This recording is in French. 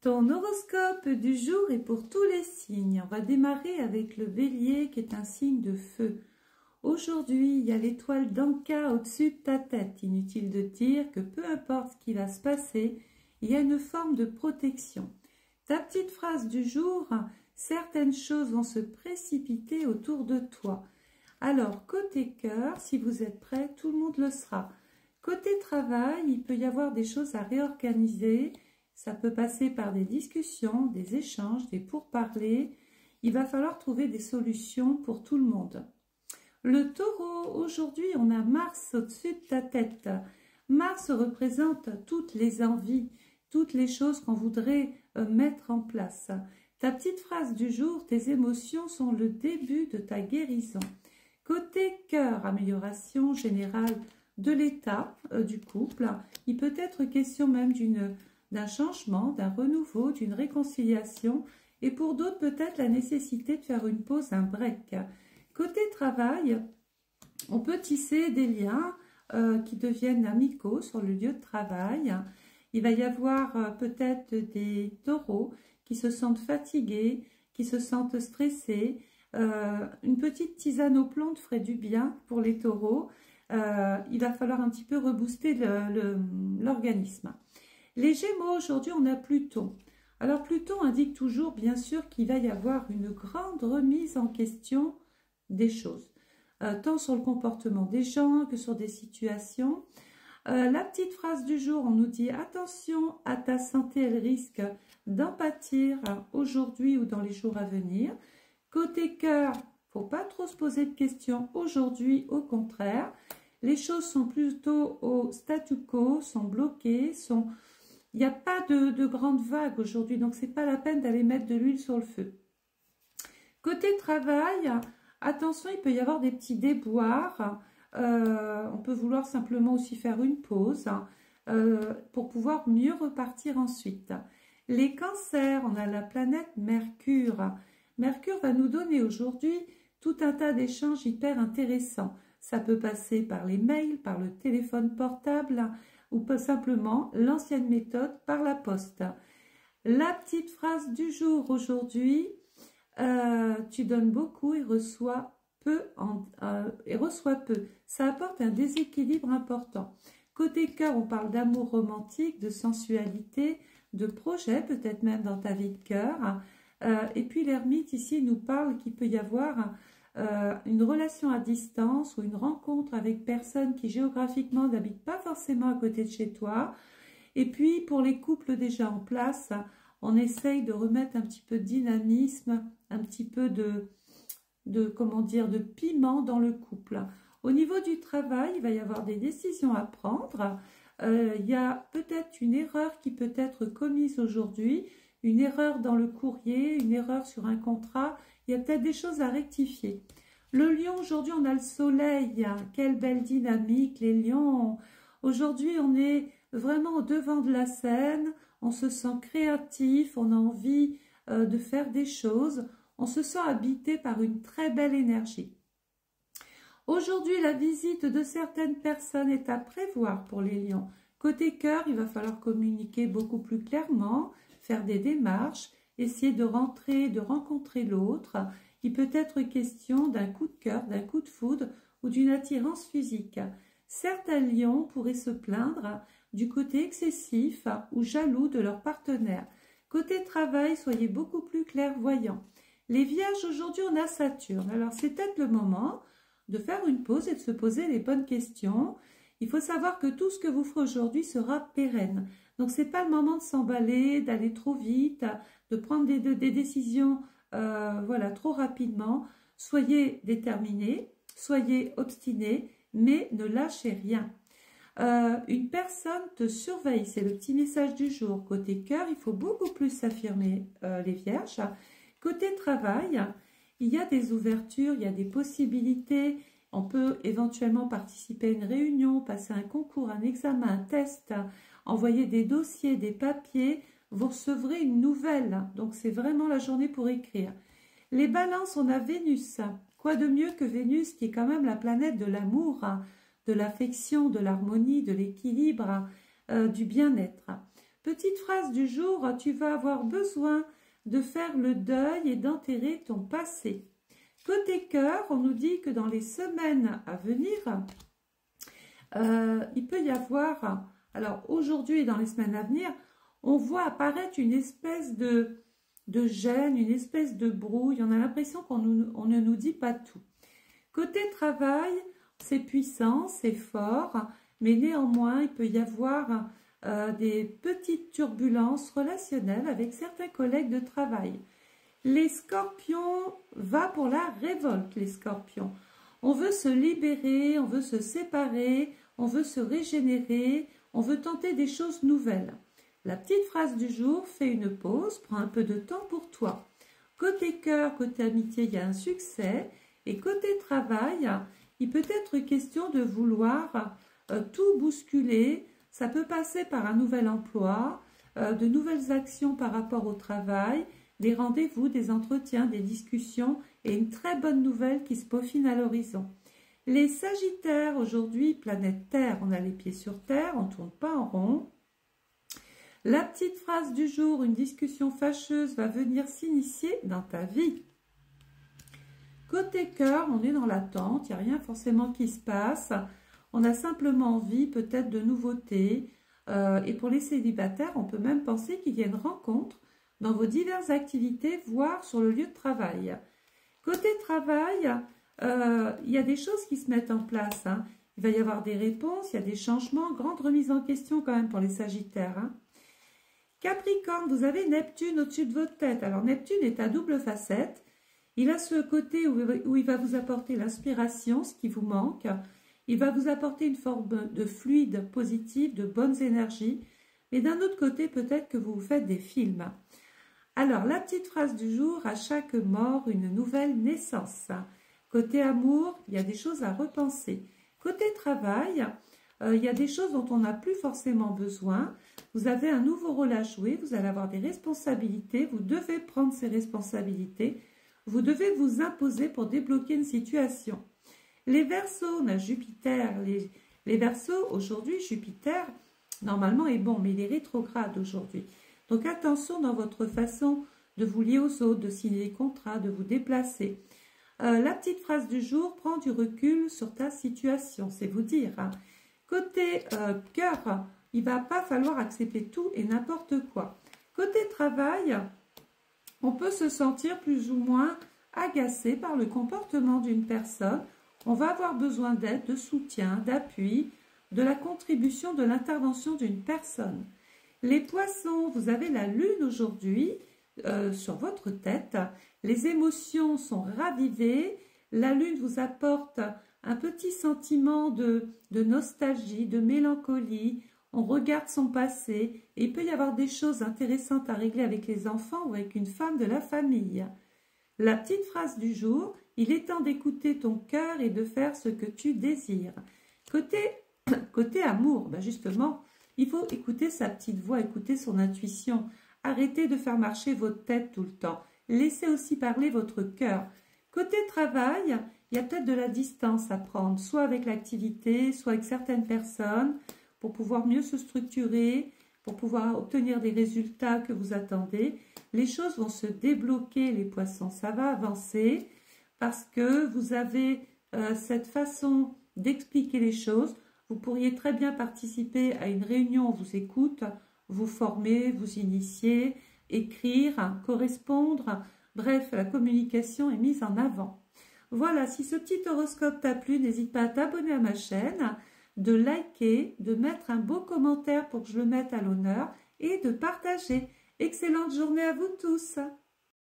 Ton horoscope du jour est pour tous les signes. On va démarrer avec le Bélier qui est un signe de feu. Aujourd'hui, il y a l'étoile d'Anka au-dessus de ta tête. Inutile de dire que peu importe ce qui va se passer, il y a une forme de protection. Ta petite phrase du jour, certaines choses vont se précipiter autour de toi. Alors, côté cœur, si vous êtes prêts, tout le monde le sera. Côté travail, il peut y avoir des choses à réorganiser. Ça peut passer par des discussions, des échanges, des pourparlers. Il va falloir trouver des solutions pour tout le monde. Le taureau, aujourd'hui, on a Mars au-dessus de ta tête. Mars représente toutes les envies, toutes les choses qu'on voudrait mettre en place. Ta petite phrase du jour, tes émotions sont le début de ta guérison. Côté cœur, amélioration générale de l'état du couple. Il peut être question même d'un changement, d'un renouveau, d'une réconciliation et pour d'autres peut-être la nécessité de faire une pause, un break. Côté travail, on peut tisser des liens qui deviennent amicaux sur le lieu de travail. Il va y avoir peut-être des taureaux qui se sentent fatigués, qui se sentent stressés. Une petite tisane aux plantes ferait du bien pour les taureaux. Il va falloir un petit peu rebooster l'organisme. Les Gémeaux, aujourd'hui, on a Pluton. Alors, Pluton indique toujours, bien sûr, qu'il va y avoir une grande remise en question des choses, tant sur le comportement des gens que sur des situations. La petite phrase du jour, on nous dit « Attention à ta santé, elle risque d'en pâtir aujourd'hui ou dans les jours à venir. » Côté cœur, il ne faut pas trop se poser de questions aujourd'hui, au contraire. Les choses sont plutôt au statu quo, sont bloquées, il n'y a pas de grandes vagues aujourd'hui, donc ce n'est pas la peine d'aller mettre de l'huile sur le feu. Côté travail, attention, il peut y avoir des petits déboires. On peut vouloir simplement aussi faire une pause pour pouvoir mieux repartir ensuite. Les cancers, on a la planète Mercure. Mercure va nous donner aujourd'hui tout un tas d'échanges hyper intéressants. Ça peut passer par les mails, par le téléphone portable ou pas simplement l'ancienne méthode par la poste. La petite phrase du jour aujourd'hui, tu donnes beaucoup et reçois peu. Ça apporte un déséquilibre important. Côté cœur, on parle d'amour romantique, de sensualité, de projet, peut-être même dans ta vie de cœur. Et puis l'ermite ici nous parle qu'il peut y avoir une relation à distance ou une rencontre avec personnes qui géographiquement n'habitent pas forcément à côté de chez toi. Et puis pour les couples déjà en place, on essaye de remettre un petit peu de dynamisme, un petit peu de piment dans le couple. Au niveau du travail, il va y avoir des décisions à prendre. Il y a peut-être une erreur qui peut être commise aujourd'hui, une erreur dans le courrier, une erreur sur un contrat. Il y a peut-être des choses à rectifier. Le lion, aujourd'hui, on a le soleil. Quelle belle dynamique, les lions. Aujourd'hui, on est vraiment au devant de la scène. On se sent créatif, on a envie de faire des choses. On se sent habité par une très belle énergie. Aujourd'hui, la visite de certaines personnes est à prévoir pour les lions. Côté cœur, il va falloir communiquer beaucoup plus clairement, faire des démarches, essayer de rencontrer l'autre. Il peut être question d'un coup de cœur, d'un coup de foudre ou d'une attirance physique. Certains lions pourraient se plaindre du côté excessif ou jaloux de leur partenaire. Côté travail, soyez beaucoup plus clairvoyants. Les vierges, aujourd'hui, on a Saturne. Alors, c'est peut-être le moment de faire une pause et de se poser les bonnes questions. Il faut savoir que tout ce que vous ferez aujourd'hui sera pérenne. Donc, ce n'est pas le moment de s'emballer, d'aller trop vite, de prendre des décisions trop rapidement. Soyez déterminés, soyez obstinés, mais ne lâchez rien. Une personne te surveille, c'est le petit message du jour. Côté cœur, il faut beaucoup plus s'affirmer, les vierges. Côté travail, il y a des ouvertures, il y a des possibilités. On peut éventuellement participer à une réunion, passer un concours, un examen, un test, envoyer des dossiers, des papiers. Vous recevrez une nouvelle. Donc, c'est vraiment la journée pour écrire. Les balances, on a Vénus. Quoi de mieux que Vénus, qui est quand même la planète de l'amour, de l'affection, de l'harmonie, de l'équilibre, du bien-être. Petite phrase du jour, tu vas avoir besoin de faire le deuil et d'enterrer ton passé. Côté cœur, on nous dit que dans les semaines à venir, il peut y avoir, alors aujourd'hui et dans les semaines à venir, on voit apparaître une espèce de gêne, une espèce de brouille. On a l'impression qu'on ne nous dit pas tout. Côté travail, c'est puissant, c'est fort, mais néanmoins, il peut y avoir des petites turbulences relationnelles avec certains collègues de travail. Les scorpions, va pour la révolte, les scorpions. On veut se libérer, on veut se séparer, on veut se régénérer, on veut tenter des choses nouvelles. La petite phrase du jour, fais une pause, prends un peu de temps pour toi. Côté cœur, côté amitié, il y a un succès. Et côté travail, il peut être question de vouloir tout bousculer. Ça peut passer par un nouvel emploi, de nouvelles actions par rapport au travail, des rendez-vous, des entretiens, des discussions et une très bonne nouvelle qui se peaufine à l'horizon. Les Sagittaires, aujourd'hui, planète Terre, on a les pieds sur Terre, on ne tourne pas en rond. La petite phrase du jour, une discussion fâcheuse va venir s'initier dans ta vie. Côté cœur, on est dans l'attente, il n'y a rien forcément qui se passe. On a simplement envie peut-être de nouveautés. Et pour les célibataires, on peut même penser qu'il y a une rencontre dans vos diverses activités, voire sur le lieu de travail. Côté travail, il y a des choses qui se mettent en place. Hein. Il va y avoir des réponses, il y a des changements, grande remise en question quand même pour les Sagittaires. Hein. Capricorne, vous avez Neptune au-dessus de votre tête. Alors Neptune est à double facette. Il a ce côté où il va vous apporter l'inspiration, ce qui vous manque. Il va vous apporter une forme de fluide positif, de bonnes énergies. Mais d'un autre côté, peut-être que vous faites des films. Alors, la petite phrase du jour, à chaque mort, une nouvelle naissance. Côté amour, il y a des choses à repenser. Côté travail, il y a des choses dont on n'a plus forcément besoin. Vous avez un nouveau rôle à jouer, vous allez avoir des responsabilités, vous devez prendre ces responsabilités, vous devez vous imposer pour débloquer une situation. Les Verseaux, on a Jupiter. Les Verseaux, aujourd'hui, Jupiter, normalement est bon, mais il est rétrograde aujourd'hui. Donc attention dans votre façon de vous lier aux autres, de signer des contrats, de vous déplacer. La petite phrase du jour, prends du recul sur ta situation, c'est vous dire. Hein. Côté cœur, il ne va pas falloir accepter tout et n'importe quoi. Côté travail, on peut se sentir plus ou moins agacé par le comportement d'une personne. On va avoir besoin d'aide, de soutien, d'appui, de la contribution, de l'intervention d'une personne. Les poissons, vous avez la lune aujourd'hui sur votre tête. Les émotions sont ravivées. La lune vous apporte un petit sentiment de nostalgie, de mélancolie. On regarde son passé et il peut y avoir des choses intéressantes à régler avec les enfants ou avec une femme de la famille. La petite phrase du jour, il est temps d'écouter ton cœur et de faire ce que tu désires. Côté amour, ben justement, il faut écouter sa petite voix, écouter son intuition. Arrêtez de faire marcher votre tête tout le temps. Laissez aussi parler votre cœur. Côté travail, il y a peut-être de la distance à prendre, soit avec l'activité, soit avec certaines personnes, pour pouvoir mieux se structurer, pour pouvoir obtenir des résultats que vous attendez. Les choses vont se débloquer, les poissons, ça va avancer, parce que vous avez cette façon d'expliquer les choses. Vous pourriez très bien participer à une réunion, on vous écoute, vous former, vous initier, écrire, correspondre. Bref, la communication est mise en avant. Voilà, si ce petit horoscope t'a plu, n'hésite pas à t'abonner à ma chaîne, de liker, de mettre un beau commentaire pour que je le mette à l'honneur et de partager. Excellente journée à vous tous!